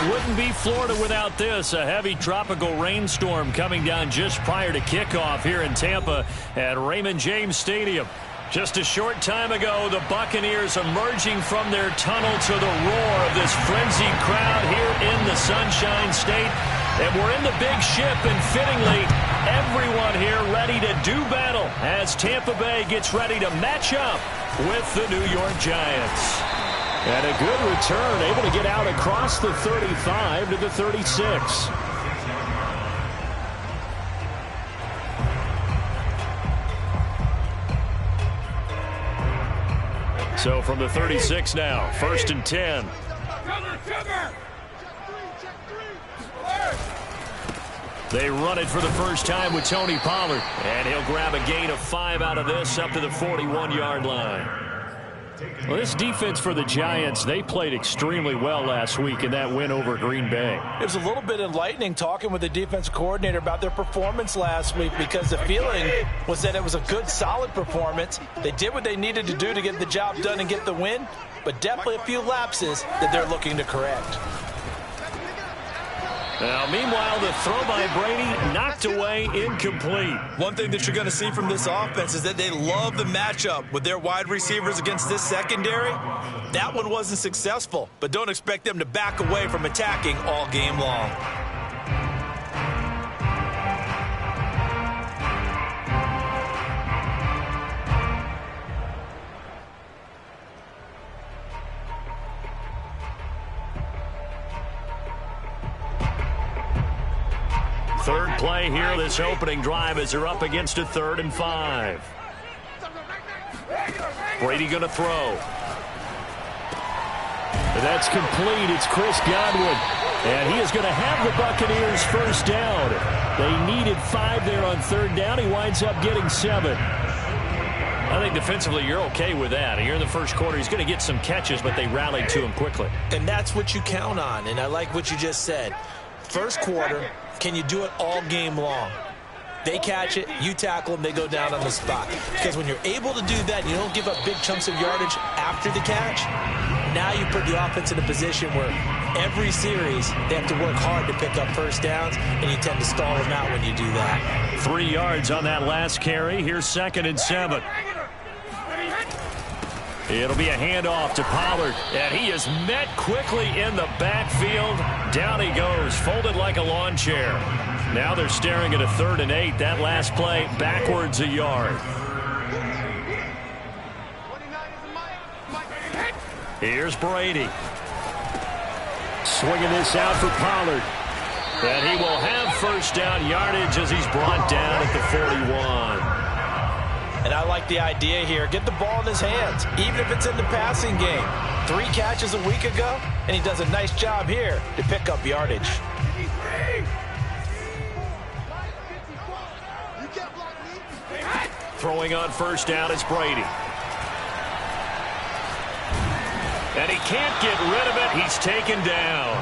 wouldn't be Florida without this. A heavy tropical rainstorm coming down just prior to kickoff here in Tampa at Raymond James Stadium. Just a short time ago, the Buccaneers emerging from their tunnel to the roar of this frenzied crowd here in the Sunshine State. And we're in the big ship, and fittingly, everyone here ready to do battle as Tampa Bay gets ready to match up with the New York Giants. And a good return, able to get out across the 35 to the 36. So from the 36 now, 1st and 10. They run it for the first time with Tony Pollard. And he'll grab a gain of 5 out of this up to the 41-yard line. Well, this defense for the Giants, they played extremely well last week in that win over Green Bay. It was a little bit enlightening talking with the defensive coordinator about their performance last week, because the feeling was that it was a good, solid performance. They did what they needed to do to get the job done and get the win, but definitely a few lapses that they're looking to correct. Now, meanwhile, the throw by Brady knocked away, incomplete. One thing that you're going to see from this offense is that they love the matchup with their wide receivers against this secondary. That one wasn't successful, but don't expect them to back away from attacking all game long. Third play here, this opening drive, as they're up against a 3rd and 5. Brady going to throw. That's complete. It's Chris Godwin. And he is going to have the Buccaneers first down. They needed 5 there on 3rd down. He winds up getting 7. I think defensively you're okay with that. Here in the first quarter, he's going to get some catches, but they rallied to him quickly. And that's what you count on, and I like what you just said. First quarter, can you do it all game long? They catch it, you tackle them, they go down on the spot. Because when you're able to do that, you don't give up big chunks of yardage after the catch. Now you put the offense in a position where every series they have to work hard to pick up first downs, and you tend to stall them out when you do that. 3 yards on that last carry. Here's 2nd and 7. It'll be a handoff to Pollard, and he is met quickly in the backfield. Down he goes, folded like a lawn chair. Now they're staring at a 3rd and 8. That last play, backwards a yard. Here's Brady. Swinging this out for Pollard. And he will have first down yardage as he's brought down at the 41. And I like the idea here. Get the ball in his hands, even if it's in the passing game. 3 catches a week ago, and he does a nice job here to pick up yardage. Throwing on first down is Brady. And he can't get rid of it. He's taken down.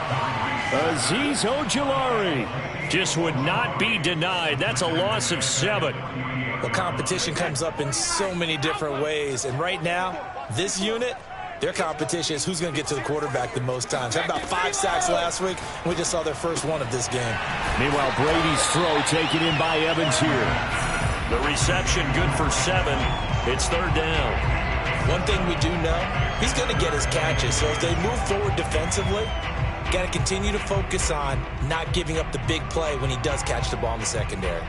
Azeez Ojulari just would not be denied. That's a loss of 7. The competition comes up in so many different ways. And right now, this unit, their competition is who's going to get to the quarterback the most times. Had about 5 sacks last week. We just saw their first one of this game. Meanwhile, Brady's throw taken in by Evans here. The reception good for 7. It's 3rd down. One thing we do know, he's going to get his catches. So as they move forward defensively, got to continue to focus on not giving up the big play when he does catch the ball in the secondary.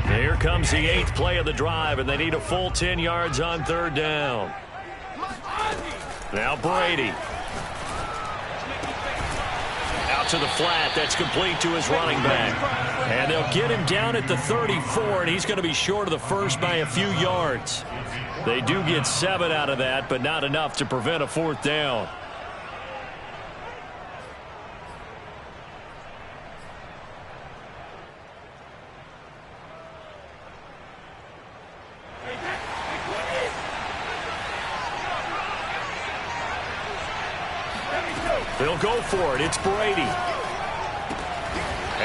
Here comes the 8th play of the drive, and they need a full 10 yards on 3rd down. Now Brady. Out to the flat. That's complete to his running back. And they'll get him down at the 34, and he's going to be short of the first by a few yards. They do get 7 out of that, but not enough to prevent a 4th down. They'll go for it. It's Brady.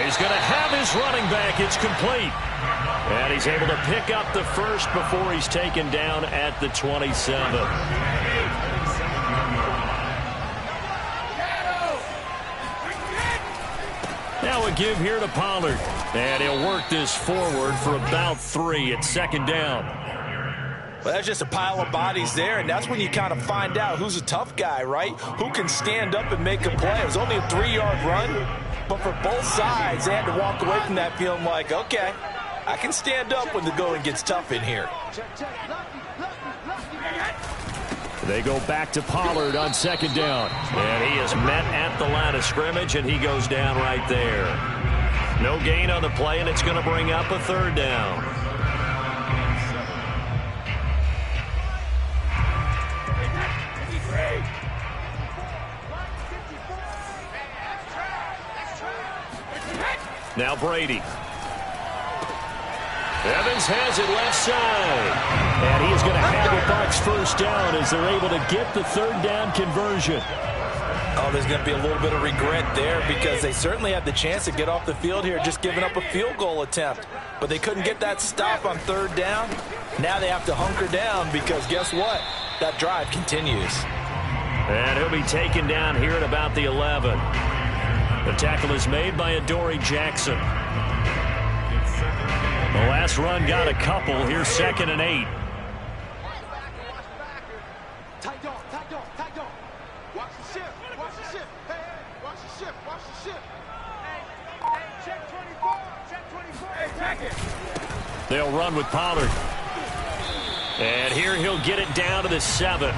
He's going to have his running back. It's complete. And he's able to pick up the first before he's taken down at the 27. Now a give here to Pollard. And he'll work this forward for about 3 at second down. Well, that's just a pile of bodies there, and that's when you kind of find out who's a tough guy, right? Who can stand up and make a play. It was only a 3-yard run, but for both sides, they had to walk away from that feeling like, okay, I can stand up when the going gets tough in here. They go back to Pollard on second down. And he is met at the line of scrimmage, and he goes down right there. No gain on the play, and it's going to bring up a third down. Now Brady. Evans has it left side. And he is going to have the Bucs first down as they're able to get the third down conversion. Oh, there's going to be a little bit of regret there because they certainly had the chance to get off the field here, just giving up a field goal attempt. But they couldn't get that stop on third down. Now they have to hunker down because guess what? That drive continues. And he'll be taken down here at about the 11. The tackle is made by Adoree Jackson. The last run got a couple. Here's 2nd and 8. Watch the ship. Watch the ship. Hey, watch the ship. Watch the ship. Hey, check 24. Check 24. Hey, check it. They'll run with Pollard. And here he'll get it down to the 7.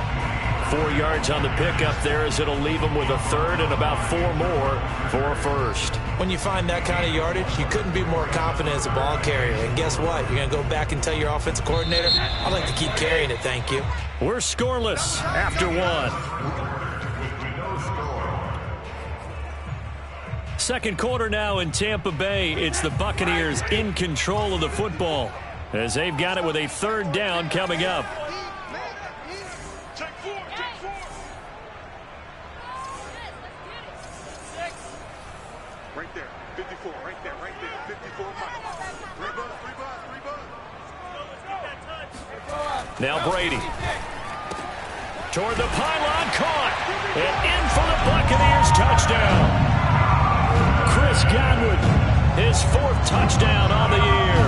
4 yards on the pickup there as it'll leave him with a third and about 4 more for a first. When you find that kind of yardage, you couldn't be more confident as a ball carrier. And guess what? You're going to go back and tell your offensive coordinator, I'd like to keep carrying it, thank you. We're scoreless after 1. Second quarter now in Tampa Bay. It's the Buccaneers in control of the football as they've got it with a third down coming up. Right there, 54, right there, 54 miles. 3 bucks. Now Brady. Toward the pylon, caught. And in for the Buccaneers, touchdown. Chris Godwin, his 4th touchdown on the year.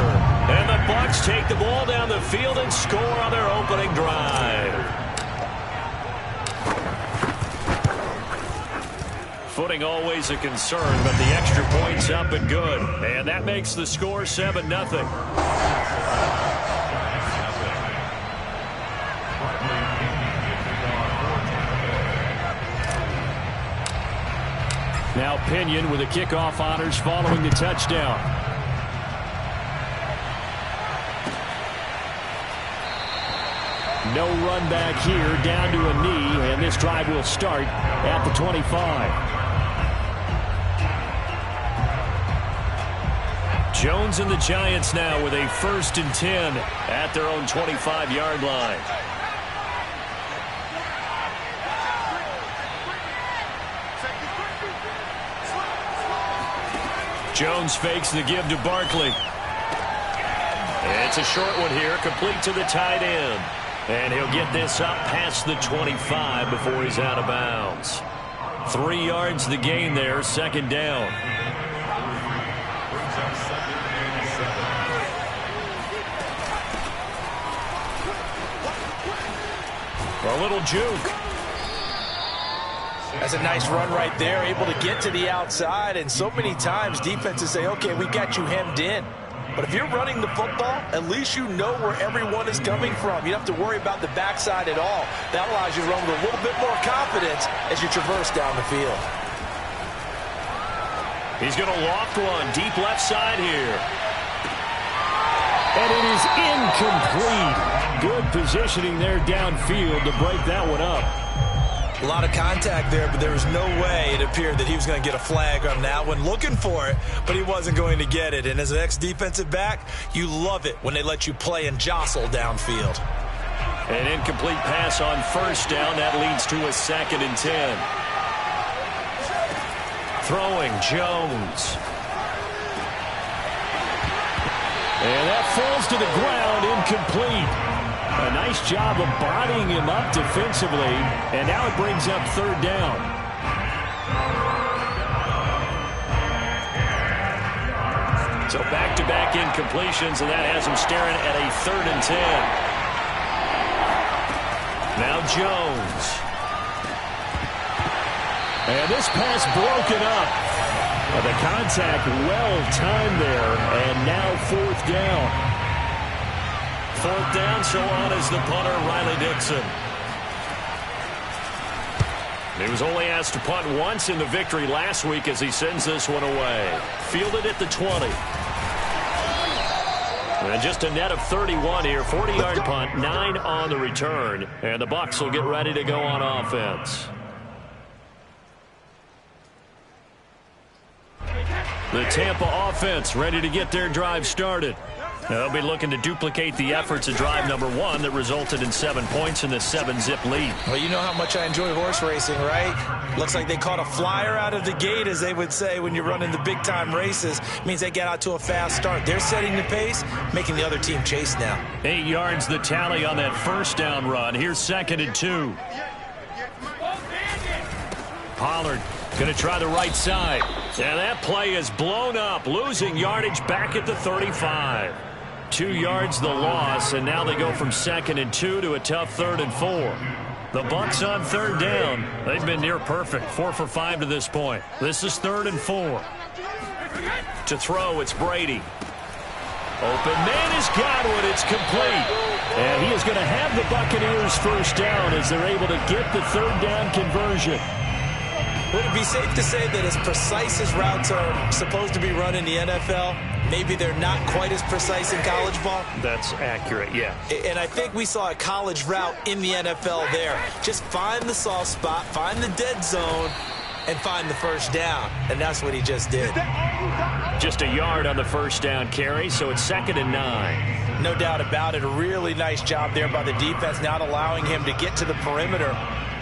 And the Bucs take the ball down the field and score on their opening drive. Footing always a concern, but the extra point's up and good. And that makes the score 7-0. Now Pinion with the kickoff honors following the touchdown. No run back here, down to a knee, and this drive will start at the 25. Jones and the Giants now with a 1st and 10 at their own 25-yard line. Jones fakes the give to Barkley. It's a short one here, complete to the tight end. And he'll get this up past the 25 before he's out of bounds. 3 yards the gain there, 2nd down. A little juke. That's a nice run right there, able to get to the outside. And so many times defenses say, okay, we got you hemmed in. But if you're running the football, at least you know where everyone is coming from. You don't have to worry about the backside at all. That allows you to run with a little bit more confidence as you traverse down the field. He's going to loft one deep left side here. And it is incomplete. Good positioning there downfield to break that one up. A lot of contact there, but there was no way it appeared that he was going to get a flag on that one. Looking for it, but he wasn't going to get it. And as an ex-defensive back, you love it when they let you play and jostle downfield. An incomplete pass on 1st down. That leads to a 2nd and 10. Throwing Jones. And that falls to the ground, incomplete. A nice job of bodying him up defensively, and now it brings up third down. So back-to-back incompletions, and that has him staring at a 3rd and 10. Now Jones. And this pass broken up. The contact well-timed there, and now 4th down. 4th down, so on is the punter, Riley Dixon. He was only asked to punt once in the victory last week as he sends this one away. Fielded at the 20. And just a net of 31 here. 40-yard punt, 9 on the return. And the Bucs will get ready to go on offense. The Tampa offense ready to get their drive started. They'll be looking to duplicate the efforts of drive number 1 that resulted in 7 points in the 7-zip lead. Well, you know how much I enjoy horse racing, right? Looks like they caught a flyer out of the gate, as they would say when you're running the big-time races. It means they get out to a fast start. They're setting the pace, making the other team chase now. 8 yards the tally on that 1st down run. Here's 2nd and 2. Pollard going to try the right side. And that play is blown up, losing yardage back at the 35. 2 yards the loss, and now they go from 2nd and 2 to a tough 3rd and 4. The Bucs on 3rd down. They've been near perfect, 4 for 5 to this point. This is 3rd and 4. To throw, it's Brady. Open man is Godwin. It's complete. And he is going to have the Buccaneers 1st down as they're able to get the 3rd down conversion. Would it be safe to say that as precise as routes are supposed to be run in the NFL, maybe they're not quite as precise in college ball? That's accurate, yeah. And I think we saw a college route in the NFL there. Just find the soft spot, find the dead zone, and find the 1st down. And that's what he just did. Just a yard on the 1st down carry, so it's 2nd and 9. No doubt about it. A really nice job there by the defense, not allowing him to get to the perimeter.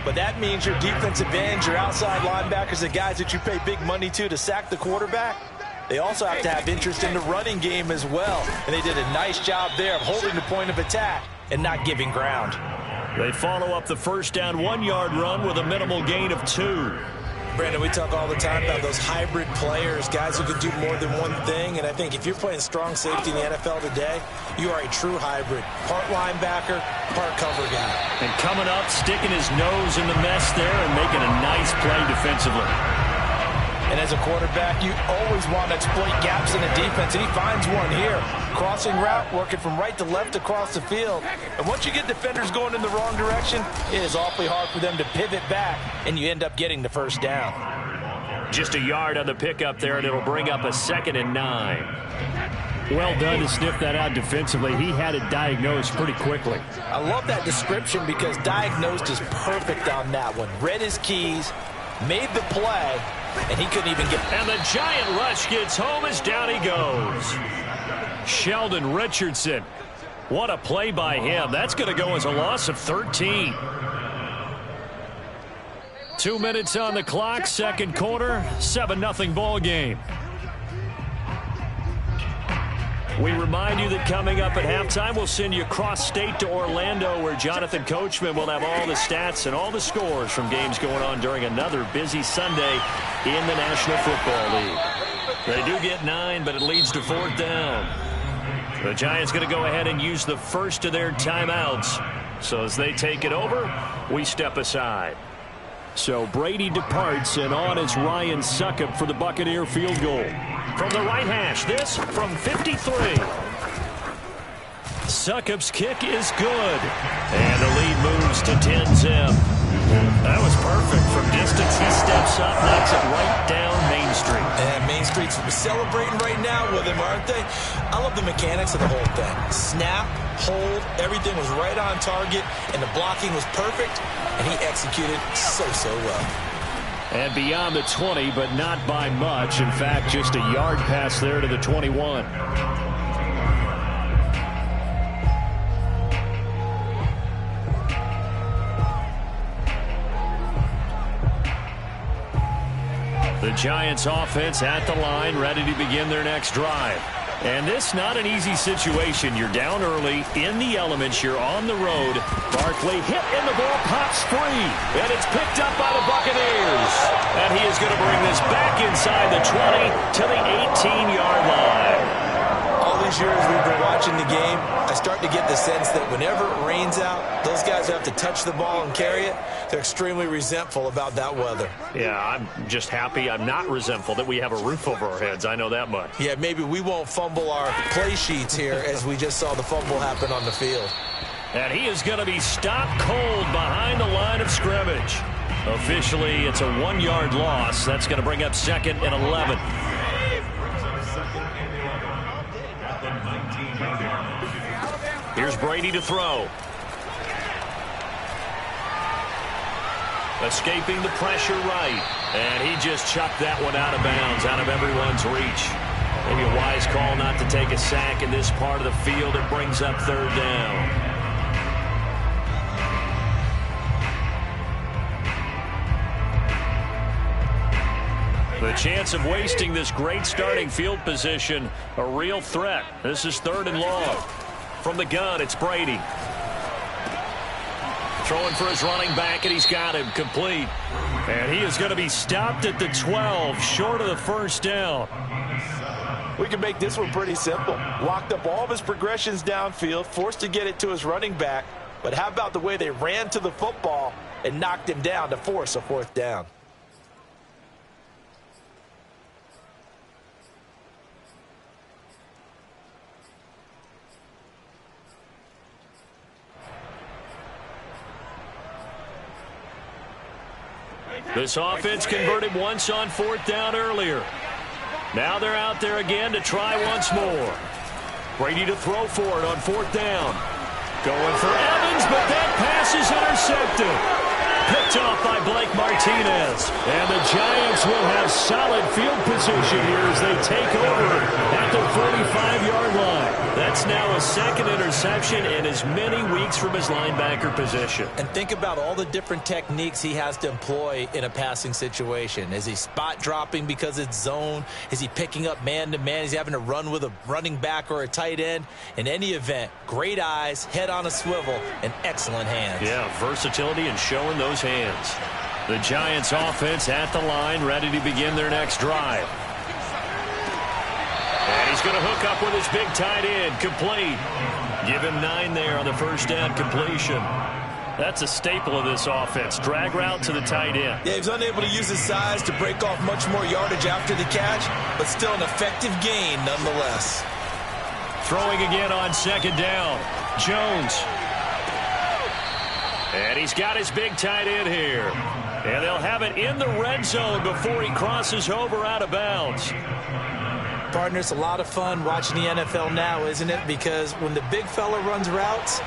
But that means your defensive ends, your outside linebackers, the guys that you pay big money to sack the quarterback, they also have to have interest in the running game as well. And they did a nice job there of holding the point of attack and not giving ground. They follow up the 1st down 1-yard run with a minimal gain of 2. Brandon, we talk all the time about those hybrid players, guys who can do more than one thing. And I think if you're playing strong safety in the NFL today, you are a true hybrid. Part linebacker, part cover guy. And coming up, sticking his nose in the mess there and making a nice play defensively. And as a quarterback, you always want to exploit gaps in the defense, and he finds one here. Crossing route, working from right to left across the field. And once you get defenders going in the wrong direction, it is awfully hard for them to pivot back, and you end up getting the 1st down. Just a yard on the pickup there, and it'll bring up a 2nd and 9. Well done to sniff that out defensively. He had it diagnosed pretty quickly. I love that description because diagnosed is perfect on that one. Read his keys, made the play, and he couldn't even get... And the giant rush gets home as down he goes. Sheldon Richardson. What a play by him. That's going to go as a loss of 13. 2 minutes on the clock, 2nd quarter, 7-0 ball game. We remind you that coming up at halftime, we'll send you cross-state to Orlando, where Jonathan Coachman will have all the stats and all the scores from games going on during another busy Sunday in the National Football League. They do get 9, but it leads to 4th down. The Giants going to go ahead and use the first of their timeouts. So as they take it over, we step aside. So Brady departs, and on is Ryan Succop for the Buccaneer field goal. From the right hash, this from 53. Succop's kick is good. And the lead moves to 10-zip. That was perfect. From distance, he steps up, knocks it right down Main Street. And Main Street's celebrating right now with him, aren't they? I love the mechanics of the whole thing. Snap, hold, everything was right on target, and the blocking was perfect, and he executed so well. And beyond the 20, but not by much. In fact, just a yard pass there to the 21. The Giants offense at the line, ready to begin their next drive. And this not an easy situation. You're down early, in the elements, you're on the road. Barkley hit and the ball pops free. And it's picked up by the Buccaneers. And he is going to bring this back inside the 20 to the 18-yard line. All these years we've been watching the game, I start to get the sense that whenever it rains out, those guys who have to touch the ball and carry it, they're extremely resentful about that weather. Yeah, I'm just happy I'm not resentful that we have a roof over our heads. I know that much. Yeah, maybe we won't fumble our play sheets here as we just saw the fumble happen on the field. And he is going to be stopped cold behind the line of scrimmage. Officially, it's a 1-yard loss. That's going to bring up 2nd and 11. Here's Brady to throw. Escaping the pressure right. And he just chucked that one out of bounds, out of everyone's reach. Maybe a wise call not to take a sack in this part of the field. It brings up 3rd down. The chance of wasting this great starting field position, a real threat. This is 3rd and long. From the gun, it's Brady. Throwing for his running back, and he's got him complete. And he is going to be stopped at the 12, short of the 1st down. We can make this one pretty simple. Locked up all of his progressions downfield, forced to get it to his running back. But how about the way they ran to the football and knocked him down to force a 4th down? This offense converted once on 4th down earlier. Now they're out there again to try once more. Brady to throw for it on 4th down. Going for Evans, but that pass is intercepted. Picked off by Blake Martinez. And the Giants will have solid field position here as they take over at the 45-yard line. That's now a 2nd interception in as many weeks from his linebacker position. And think about all the different techniques he has to employ in a passing situation. Is he spot dropping because it's zone? Is he picking up man-to-man? Is he having to run with a running back or a tight end? In any event, great eyes, head on a swivel, and excellent hands. Yeah, versatility and showing those hands. The Giants offense at the line, ready to begin their next drive. And he's going to hook up with his big tight end, complete. Give him 9 there on the 1st down completion. That's a staple of this offense. Drag route to the tight end. Yeah, he's unable to use his size to break off much more yardage after the catch, but still an effective gain nonetheless. Throwing again on 2nd down. Jones. And he's got his big tight end here. And they'll have it in the red zone before he crosses over out of bounds. Partner, it's a lot of fun watching the NFL now, isn't it? Because when the big fella runs routes,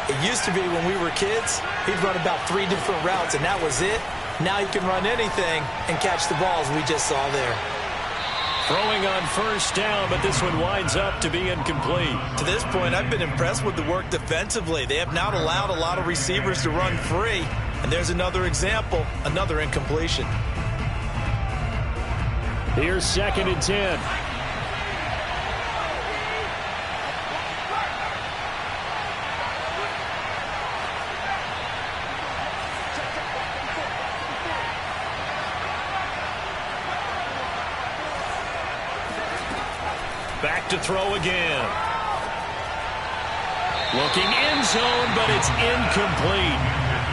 it used to be when we were kids, he'd run about 3 different routes, and that was it. Now he can run anything and catch the balls we just saw there. Throwing on 1st down, but this one winds up to be incomplete. To this point, I've been impressed with the work defensively. They have not allowed a lot of receivers to run free. And there's another example, another incompletion. Here's 2nd and 10. Back to throw again. Looking end zone, but it's incomplete.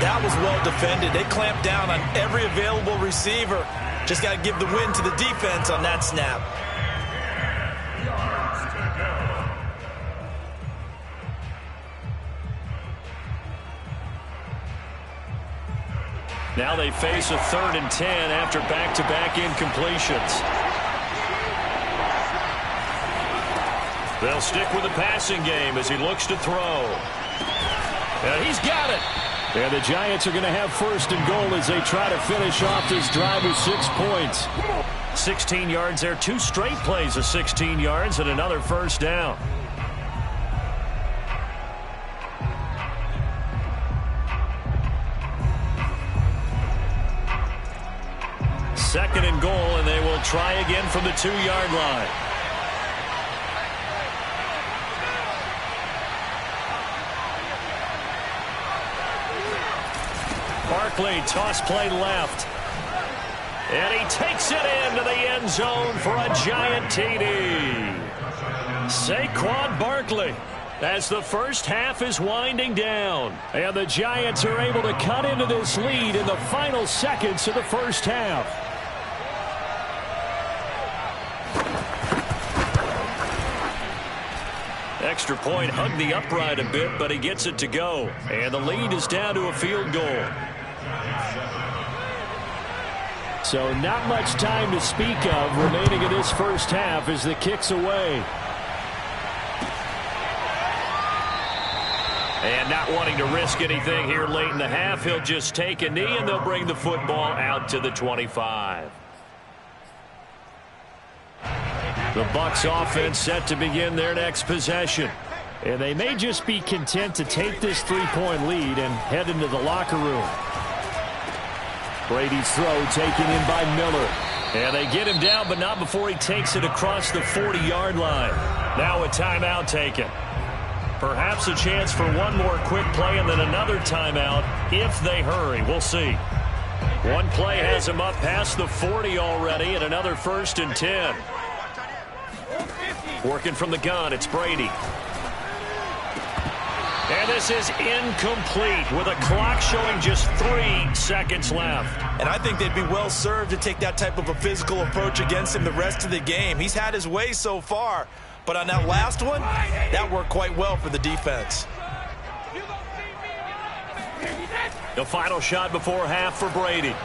That was well defended. They clamped down on every available receiver. Just got to give the win to the defense on that snap. Now they face a 3rd and 10 after back-to-back incompletions. They'll stick with the passing game as he looks to throw. And he's got it. And the Giants are going to have 1st and goal as they try to finish off this drive with 6 points. 16 yards there, 2 straight plays of 16 yards and another 1st down. Second and goal, and they will try again from the 2-yard line. Barkley, toss play left. And he takes it into the end zone for a giant TD. Saquon Barkley, as the first half is winding down. And the Giants are able to cut into this lead in the final seconds of the first half. Extra point hugged the upright a bit, but he gets it to go. And the lead is down to a field goal. So not much time to speak of remaining in this first half as the kick's away. And not wanting to risk anything here late in the half, he'll just take a knee and they'll bring the football out to the 25. The Bucs offense set to begin their next possession. And they may just be content to take this 3-point lead and head into the locker room. Brady's throw taken in by Miller. And they get him down, but not before he takes it across the 40-yard line. Now a timeout taken. Perhaps a chance for one more quick play and then another timeout if they hurry. We'll see. One play has him up past the 40 already and another 1st and 10. Working from the gun, it's Brady. And this is incomplete with a clock showing just 3 seconds left. And I think they'd be well served to take that type of a physical approach against him the rest of the game. He's had his way so far, but on that last one, that worked quite well for the defense. The final shot before half for Brady.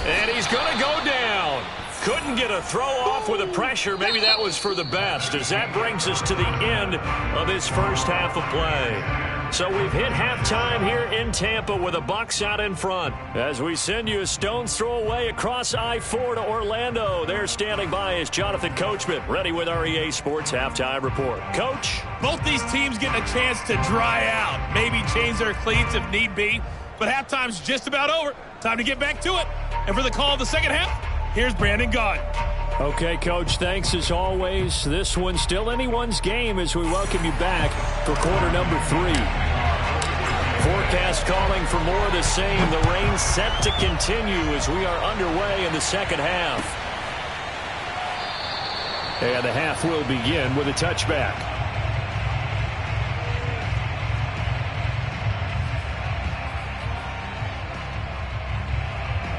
And he's going to go down. Couldn't get a throw off with the pressure. Maybe that was for the best, as that brings us to the end of this first half of play. So we've hit halftime here in Tampa with the Bucs out in front. As we send you a stone's throw away across I-4 to Orlando. There standing by is Jonathan Coachman, ready with our EA Sports Halftime Report. Coach? Both these teams getting a chance to dry out. Maybe change their cleats if need be. But halftime's just about over. Time to get back to it. And for the call of the second half, here's Brandon Gaudin. Okay, Coach, thanks as always. This one's still anyone's game as we welcome you back for quarter number 3. Forecast calling for more of the same. The rain set to continue as we are underway in the second half. And the half will begin with a touchback.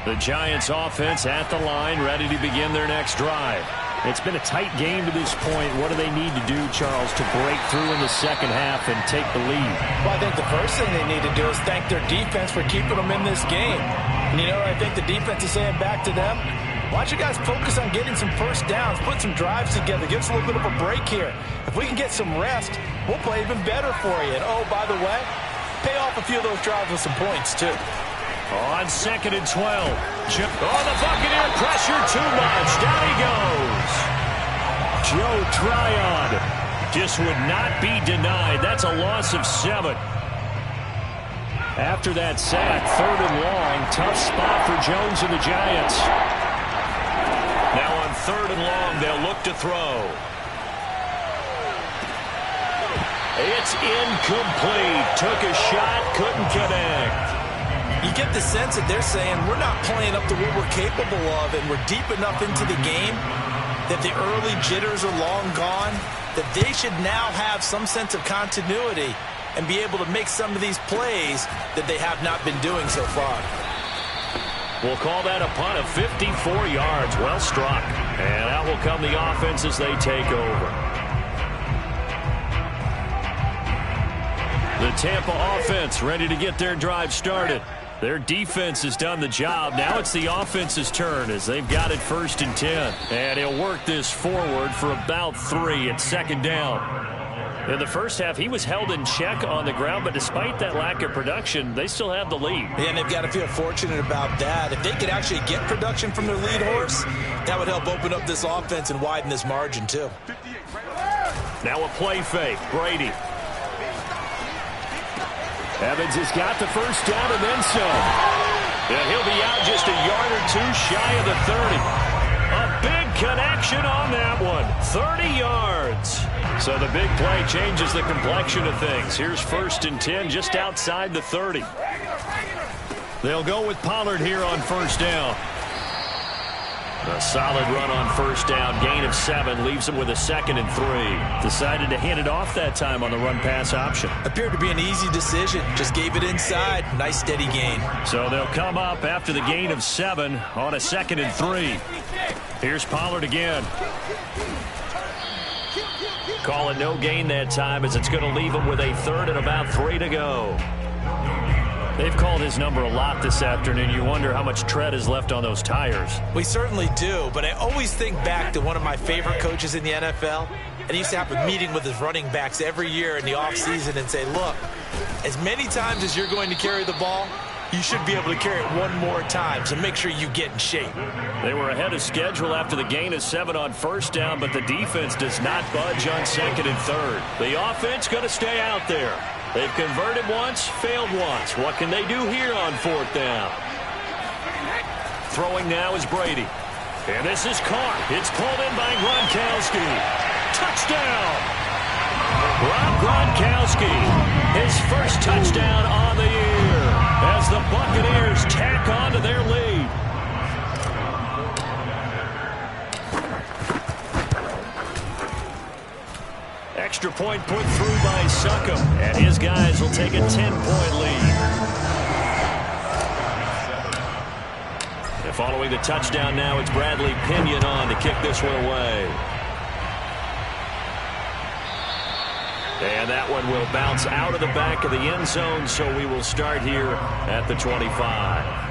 The Giants offense at the line, ready to begin their next drive. It's been a tight game to this point. What do they need to do, Charles, to break through in the second half and take the lead? Well, I think the first thing they need to do is thank their defense for keeping them in this game. And, you know, I think the defense is saying back to them, why don't you guys focus on getting some first downs, put some drives together, give us a little bit of a break here. If we can get some rest, we'll play even better for you. And, oh, by the way, pay off a few of those drives with some points, too. On 2nd and 12. The Buccaneer pressure too much. Down he goes. Joe Tryon just would not be denied. That's a loss of 7. After that sack, 3rd and long. Tough spot for Jones and the Giants. Now on 3rd and long, they'll look to throw. It's incomplete. Took a shot, couldn't connect. You get the sense that they're saying we're not playing up to what we're capable of, and we're deep enough into the game that the early jitters are long gone, that they should now have some sense of continuity and be able to make some of these plays that they have not been doing so far. We'll call that a punt of 54 yards. Well struck. And out will come the offense as they take over. The Tampa offense ready to get their drive started. Their defense has done the job. Now it's the offense's turn as they've got it 1st and 10. And he'll work this forward for about 3 at 2nd down. In the first half, he was held in check on the ground, but despite that lack of production, they still have the lead. Yeah, and they've got to feel fortunate about that. If they could actually get production from their lead horse, that would help open up this offense and widen this margin, too. Now a play fake. Brady. Evans has got the first down and then some. And he'll be out just a yard or 2 shy of the 30. A big connection on that one. 30 yards. So the big play changes the complexion of things. Here's 1st and 10 just outside the 30. They'll go with Pollard here on first down. A solid run on first down. Gain of 7 leaves them with a 2nd and 3. Decided to hand it off that time on the run-pass option. Appeared to be an easy decision. Just gave it inside. Nice steady gain. So they'll come up after the gain of 7 on a 2nd and 3. Here's Pollard again. Call it no gain that time as it's going to leave him with a 3rd and about 3 to go. They've called his number a lot this afternoon. You wonder how much tread is left on those tires. We certainly do, but I always think back to one of my favorite coaches in the NFL, and he used to have a meeting with his running backs every year in the offseason and say, look, as many times as you're going to carry the ball, you should be able to carry it one more time, so make sure you get in shape. They were ahead of schedule after the gain of 7 on first down, but the defense does not budge on 2nd and 3rd. The offense going to stay out there. They've converted once, failed once. What can they do here on 4th down? Throwing now is Brady. And this is caught. It's pulled in by Gronkowski. Touchdown! Rob Gronkowski, his first touchdown on the year as the Buccaneers tack on to their lead. Extra point put through by Succop, and his guys will take a 10-point lead. And following the touchdown now, it's Bradley Pinion on to kick this one away. And that one will bounce out of the back of the end zone, so we will start here at the 25.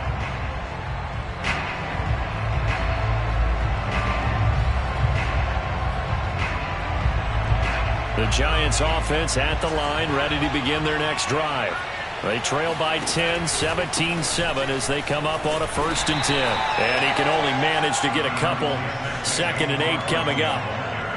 The Giants offense at the line, ready to begin their next drive. They trail by 10, 17-7 as they come up on a 1st and 10. And he can only manage to get a couple. 2nd and 8 coming up.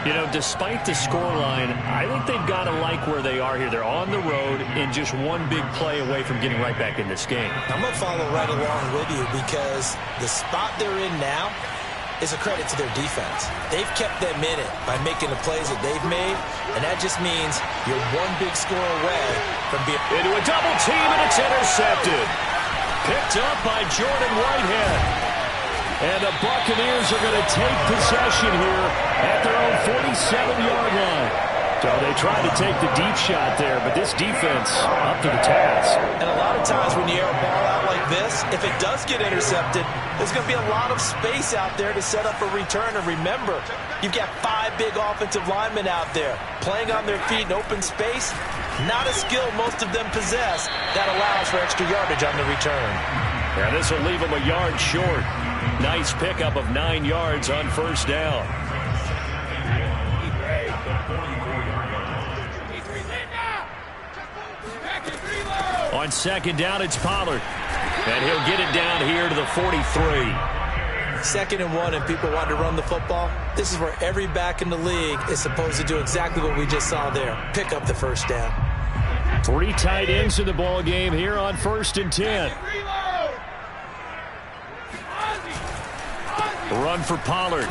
You know, despite the scoreline, I think they've got to like where they are here. They're on the road and just one big play away from getting right back in this game. I'm going to follow right along with you because the spot they're in now is a credit to their defense. They've kept them in it by making the plays that they've made, and that just means you're one big score away from being into a double team, and it's intercepted. Picked up by Jordan Whitehead. And the Buccaneers are going to take possession here at their own 47-yard line. So they tried to take the deep shot there, but this defense up to the task. And a lot of times when you air a ball out like this, if it does get intercepted, there's going to be a lot of space out there to set up a return. And remember, you've got 5 big offensive linemen out there playing on their feet in open space. Not a skill most of them possess that allows for extra yardage on the return. Yeah, this will leave them a yard short. Nice pickup of 9 yards on first down. On 2nd down, it's Pollard. And he'll get it down here to the 43. 2nd and 1, and people want to run the football. This is where every back in the league is supposed to do exactly what we just saw there. Pick up the first down. 3 tight ends in the ball game here on 1st and 10. Run for Pollard.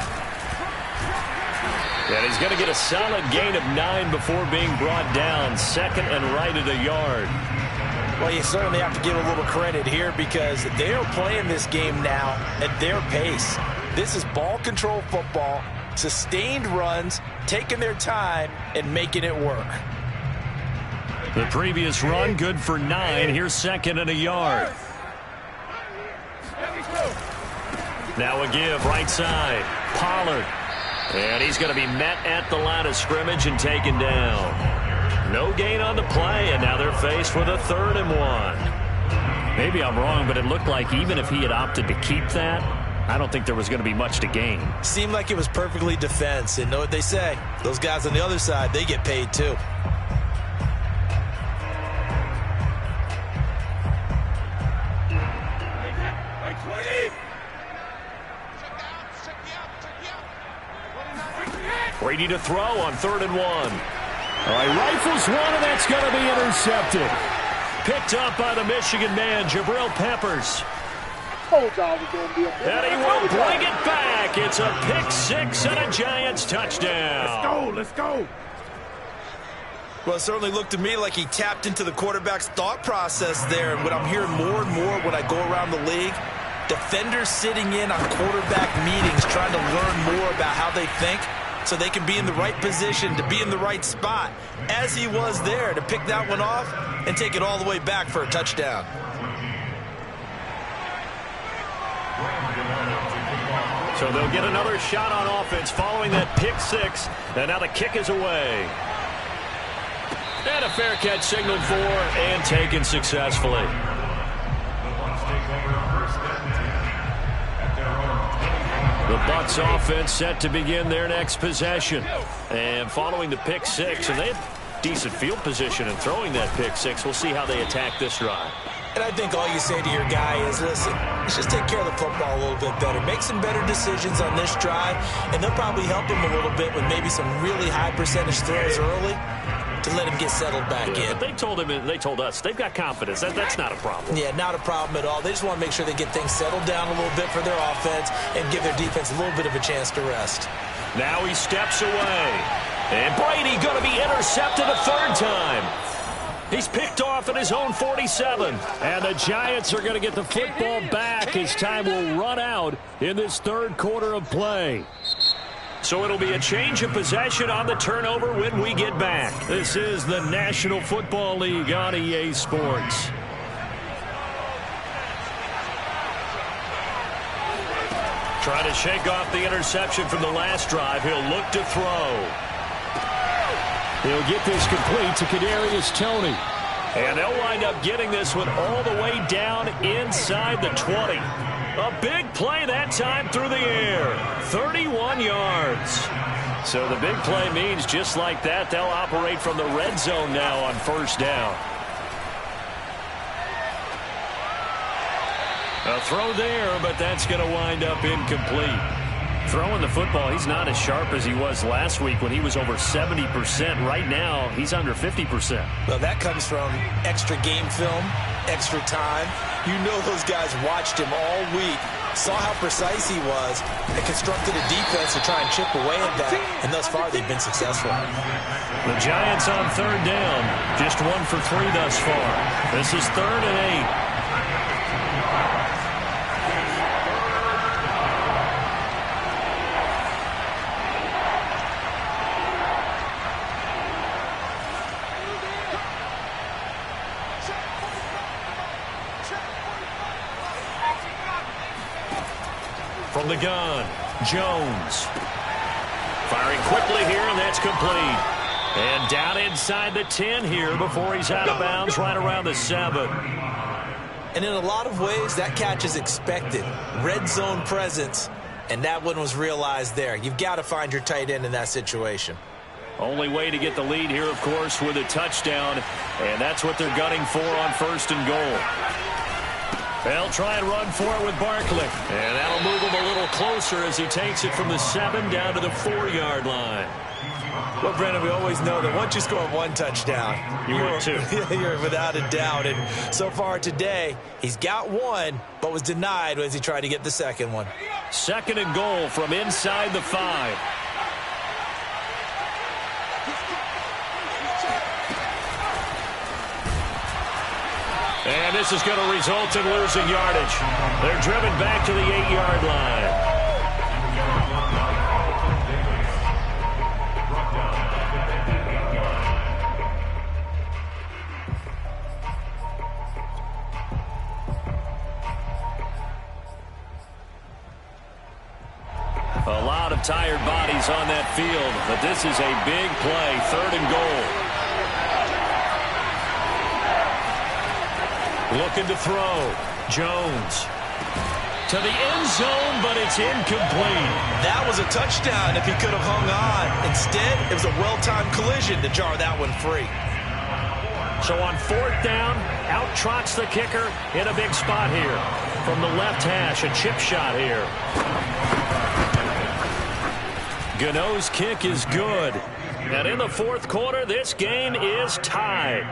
And he's going to get a solid gain of 9 before being brought down. 2nd and right at a yard. Well, you certainly have to give a little credit here because they are playing this game now at their pace. This is ball control football, sustained runs, taking their time and making it work. The previous run good for 9. Here's 2nd and a yard. Now a give right side. Pollard. And he's going to be met at the line of scrimmage and taken down. No gain on the play, and now they're faced with a 3rd and 1. Maybe I'm wrong, but it looked like even if he had opted to keep that, I don't think there was going to be much to gain. Seemed like it was perfectly defense, and know what they say. Those guys on the other side, they get paid too. Brady to throw on 3rd and 1. All right, rifles one, and that's going to be intercepted. Picked up by the Michigan man, Jabril Peppers. And he will bring it back. It's a pick 6 and a Giants touchdown. Let's go. Well, it certainly looked to me like he tapped into the quarterback's thought process there. And what I'm hearing more and more when I go around the league, defenders sitting in on quarterback meetings trying to learn more about how they think so they can be in the right position, to be in the right spot, as he was there, to pick that one off and take it all the way back for a touchdown. So they'll get another shot on offense following that pick six. And now the kick is away. And a fair catch signaled for and taken successfully. The Bucs offense set to begin their next possession. And following the pick six, and they have decent field position in throwing that pick six. We'll see how they attack this drive. And I think all you say to your guy is, listen, let's just take care of the football a little bit better. Make some better decisions on this drive, and they'll probably help him a little bit with maybe some really high percentage throws early to let him get settled back in. But they told us they've got confidence. That's not a problem. Yeah, not a problem at all. They just want to make sure they get things settled down a little bit for their offense and give their defense a little bit of a chance to rest. Now he steps away. And Brady going to be intercepted a third time. He's picked off at his own 47. And the Giants are going to get the football back as time will run out in this third quarter of play. So it'll be a change of possession on the turnover when we get back. This is the National Football League on EA Sports. Trying to shake off the interception from the last drive. He'll look to throw. He'll get this complete to Kadarius Toney. And they'll wind up getting this one all the way down inside the 20. A big play that time through the air. 31 yards. So the big play means just like that, they'll operate from the red zone now on first down. A throw there, but that's going to wind up incomplete. Throwing the football, he's not as sharp as he was last week when he was over 70%. Right now, he's under 50%. Well, that comes from extra game film, extra time. You know those guys watched him all week, saw how precise he was, and constructed a defense to try and chip away at that. And thus far, they've been successful. The Giants on third down, just 1 for 3 thus far. This is 3rd and 8. From the gun, Jones. Firing quickly here, and that's complete. And down inside the 10 here before he's out of bounds, right around the 7. And in a lot of ways, that catch is expected. Red zone presence, and that one was realized there. You've got to find your tight end in that situation. Only way to get the lead here, of course, with a touchdown, and that's what they're gunning for on 1st and goal. They'll try and run for it with Barkley. And that'll move him a little closer as he takes it from the 7 down to the 4-yard line. Well, Brendan, we always know that once you score one touchdown, you're 2. You're without a doubt. And so far today, he's got one, but was denied as he tried to get the second one. 2nd and goal from inside the 5. And this is going to result in losing yardage. They're driven back to the 8-yard line. A lot of tired bodies on that field, but this is a big play, 3rd and goal. Looking to throw. Jones. To the end zone, but it's incomplete. That was a touchdown if he could have hung on. Instead, it was a well-timed collision to jar that one free. So on 4th down, out trots the kicker in a big spot here. From the left hash, a chip shot here. Gano's kick is good. And in the 4th quarter, this game is tied.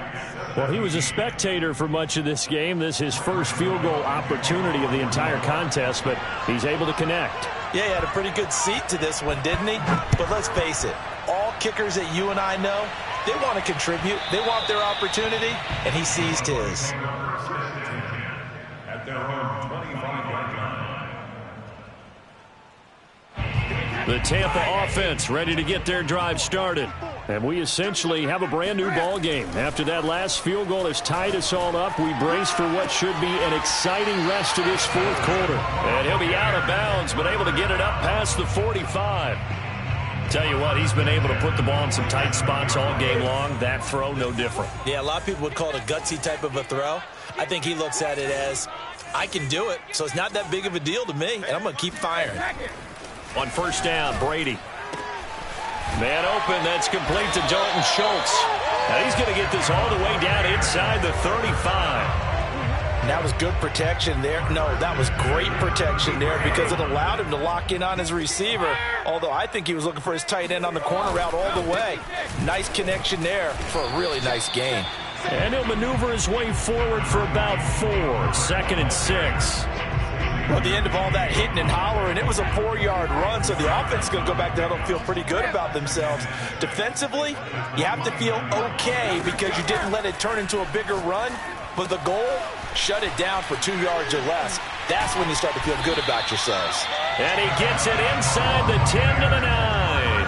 Well, he was a spectator for much of this game. This is his first field goal opportunity of the entire contest, but he's able to connect. Yeah, he had a pretty good seat to this one, didn't he? But let's face it, all kickers that you and I know, They want to contribute. They want their opportunity, and he seized his. At their own 25-yard line. The Tampa offense ready to get their drive started. And we essentially have a brand new ball game. After that last field goal has tied us all up, we brace for what should be an exciting rest of this fourth quarter. And he'll be out of bounds, but able to get it up past the 45. Tell you what, he's been able to put the ball in some tight spots all game long. That throw, no different. Yeah, a lot of people would call it a gutsy type of a throw. I think he looks at it as, I can do it, so it's not that big of a deal to me, and I'm going to keep firing. On first down, Brady. Man open, that's complete to Dalton Schultz. Now he's going to get this all the way down inside the 35. And that was good protection there. No, that was great protection there because it allowed him to lock in on his receiver, although I think he was looking for his tight end on the corner route all the way. Nice connection there for a really nice gain. And he'll maneuver his way forward for about 4. 2nd and 6. Well, at the end of all that hitting and hollering, it was a 4-yard run, so the offense is going to go back there and feel pretty good about themselves. Defensively, you have to feel okay because you didn't let it turn into a bigger run, but the goal, shut it down for 2 yards or less. That's when you start to feel good about yourselves. And he gets it inside the 10 to the 9.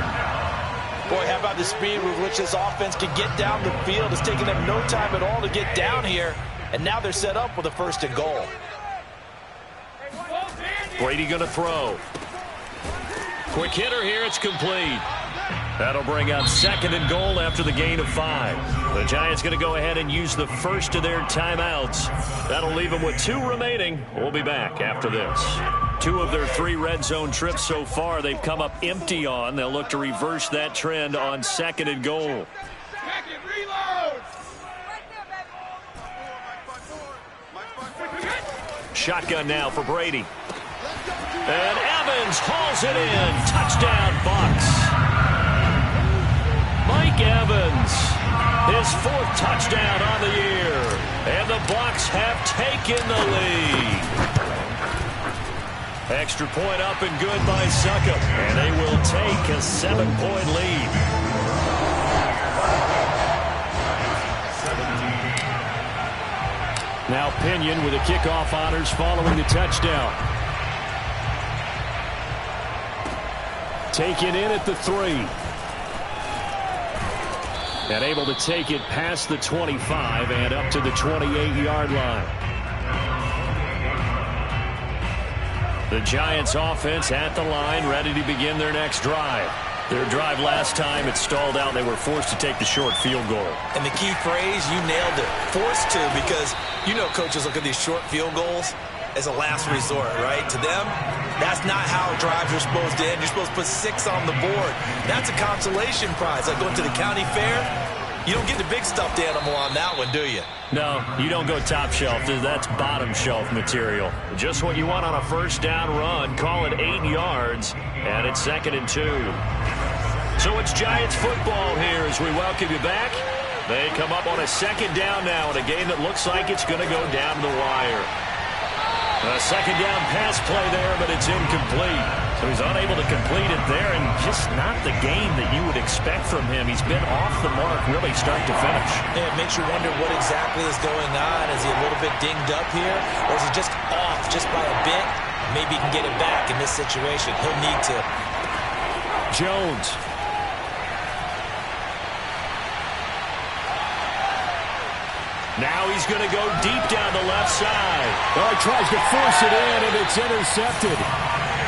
Boy, how about the speed with which this offense can get down the field? It's taking them no time at all to get down here, and now they're set up with a 1st and goal. Brady going to throw. Quick hitter here. It's complete. That'll bring up 2nd and goal after the gain of 5. The Giants going to go ahead and use the first of their timeouts. That'll leave them with 2 remaining. We'll be back after this. 2 of their 3 red zone trips so far they've come up empty on. They'll look to reverse that trend on 2nd and goal. Shotgun now for Brady. And Evans hauls it in. Touchdown, Bucs. Mike Evans, his 4th touchdown on the year. And the Bucs have taken the lead. Extra point up and good by Succop. And they will take a 7-point lead. Now Pinion with the kickoff honors following the touchdown. Taken in at the 3. And able to take it past the 25 and up to the 28-yard line. The Giants offense at the line, ready to begin their next drive. Their drive last time, it stalled out. They were forced to take the short field goal. And the key phrase, you nailed it. Forced to, because you know coaches look at these short field goals as a last resort, right? To them, that's not how drives are supposed to end. You're supposed to put 6 on the board. That's a consolation prize. Like going to the county fair, you don't get the big stuffed animal on that one, do you? No, you don't go top shelf. That's bottom shelf material. Just what you want on a first down run. Call it 8 yards, and it's 2nd and 2. So it's Giants football here as we welcome you back. They come up on a 2nd down now in a game that looks like it's going to go down to the wire. A 2nd down pass play there, but it's incomplete. So he's unable to complete it there, and just not the game that you would expect from him. He's been off the mark really start to finish. Yeah, it makes you wonder what exactly is going on. Is he a little bit dinged up here, or is he just off just by a bit? Maybe he can get it back in this situation. He'll need to. Jones. Now he's going to go deep down the left side. Oh, he tries to force it in, and it's intercepted.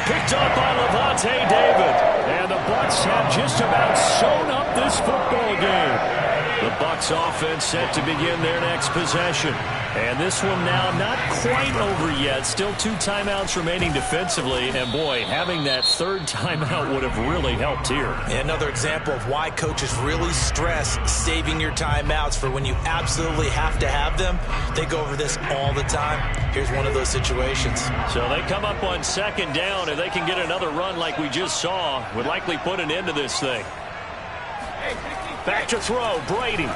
Picked up by Levante David. And the Bucs have just about sewn up this football game. The Bucs offense set to begin their next possession. And this one now not quite over yet. Still 2 timeouts remaining defensively. And, boy, having that 3rd timeout would have really helped here. Yeah, another example of why coaches really stress saving your timeouts for when you absolutely have to have them. They go over this all the time. Here's one of those situations. So they come up on 2nd down, and they can get another run like we just saw. Would likely put an end to this thing. Back to throw, Brady.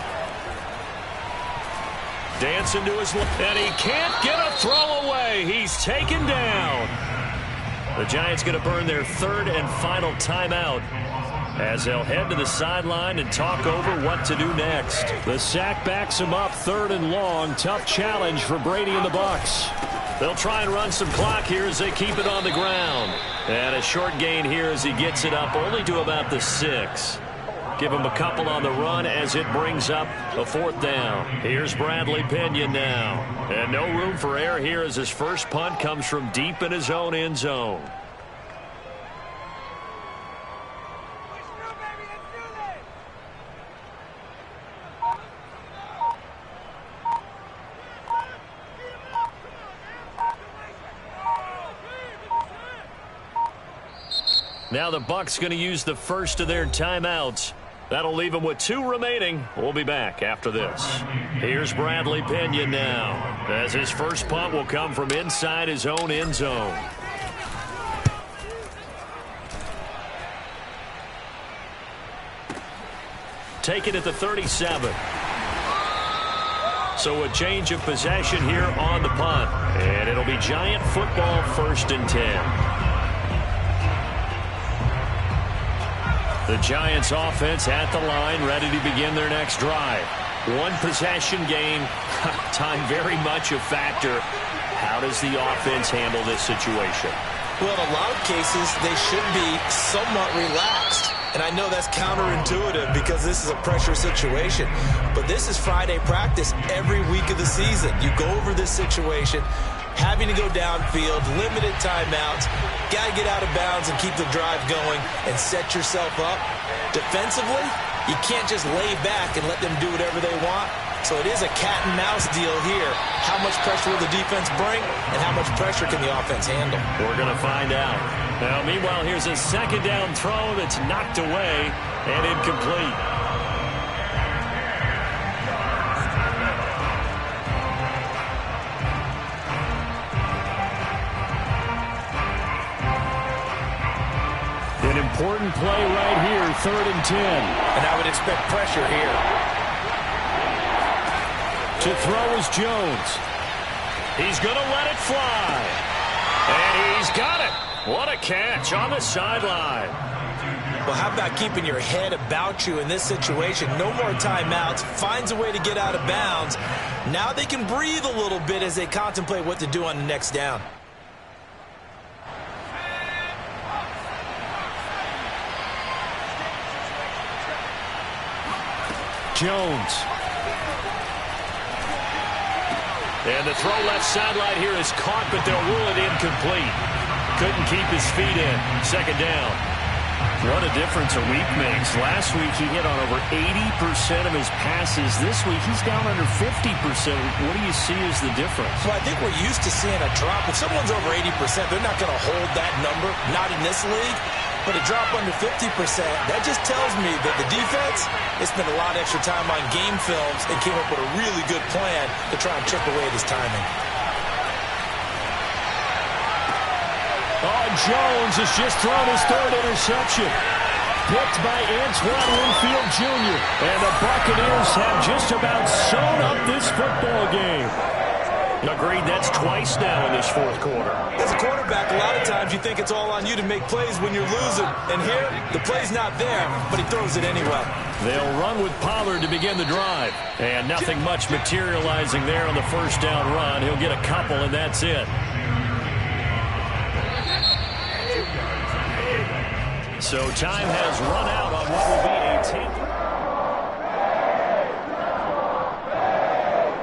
Dancing to his left, and he can't get a throw away. He's taken down. The Giants going to burn their 3rd and final timeout as they'll head to the sideline and talk over what to do next. The sack backs him up, 3rd and long. Tough challenge for Brady and the Bucs. They'll try and run some clock here as they keep it on the ground. And a short gain here as he gets it up only to about the 6. Give him a couple on the run as it brings up a 4th down. Here's Bradley Pinion now. And no room for error here as his first punt comes from deep in his own end zone. Now the Bucs going to use the first of their timeouts. That'll leave them with 2 remaining. We'll be back after this. Here's Bradley Pinion now, as his first punt will come from inside his own end zone. Take it at the 37. So a change of possession here on the punt. And it'll be Giant football, 1st and 10. The Giants offense at the line, ready to begin their next drive. 1 possession game. Time very much a factor. How does the offense handle this situation? Well, in a lot of cases, they should be somewhat relaxed. And I know that's counterintuitive because this is a pressure situation. But this is Friday practice every week of the season. You go over this situation, having to go downfield, limited timeouts, got to get out of bounds and keep the drive going and set yourself up. Defensively, you can't just lay back and let them do whatever they want. So it is a cat and mouse deal here. How much pressure will the defense bring and how much pressure can the offense handle? We're going to find out. Now, meanwhile, here's a 2nd down throw that's knocked away and incomplete. An important play right here, 3rd and 10. And I would expect pressure here. To throw is Jones. He's going to let it fly. And he's got it. What a catch on the sideline. Well, how about keeping your head about you in this situation? No more timeouts. Finds a way to get out of bounds. Now they can breathe a little bit as they contemplate what to do on the next down. Jones. And the throw left sideline here is caught, but they'll rule it incomplete. Couldn't keep his feet in. 2nd down. What a difference a week makes. Last week he hit on over 80% of his passes. This week he's down under 50%. What do you see as the difference? Well, I think we're used to seeing a drop. If someone's over 80%, they're not going to hold that number. Not in this league. But a drop under 50%, that just tells me that the defense has spent a lot of extra time on game films and came up with a really good plan to try and chip away at his timing. Oh, Jones has just thrown his 3rd interception. Picked by Antoine Winfield Jr. And the Buccaneers have just about sewn up this football game. Agreed, that's twice now in this 4th quarter. As a quarterback, a lot of times you think it's all on you to make plays when you're losing. And here, the play's not there, but he throws it anyway. They'll run with Pollard to begin the drive. And nothing much materializing there on the 1st down run. He'll get a couple, and that's it. So time has run out on what will be a 10th.